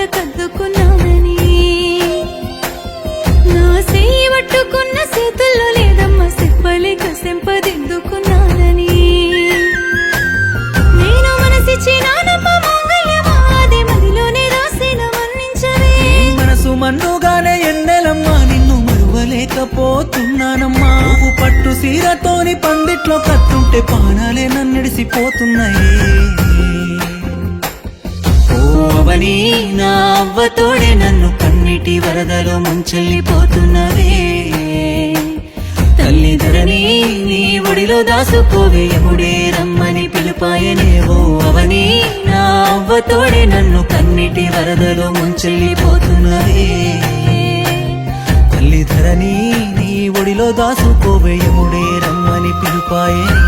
కద్దుకున్నానని నా సేయి పట్టుకున్న చేతుల్లో లేదమ్మ సెప్పలేక సెంపదెందుకున్నానని నేను మనసిచ్చినానమ్మ మాంగళ్యమాదే మదిలోనే రాసిన మన్నించవే మనసు మన్నుగానే ఎన్నెలమ్మా నిన్ను మరువలేకపోతున్నానమ్మా నువ్వు పట్టు సీరతోని పందిట్లో కత్తుంటే పానాలే నన్నిడిసిపోతున్నాయే అవని నా అవ్వతోడే నన్ను కన్నిటి వరదలో ముంచెల్లిపోతున్నవే తల్లిదరని నీ ఒడిలో దాసుకోవే యముడే రమ్మని పిలుపాయనేవో అవని నా అవ్వతోడే నన్ను కన్నిటి వరదలో ముంచెల్లిపోతున్నవే తల్లిదరని నీ ఒడిలో దాసుకోవే యముడే రమ్మని పిలుపాయనే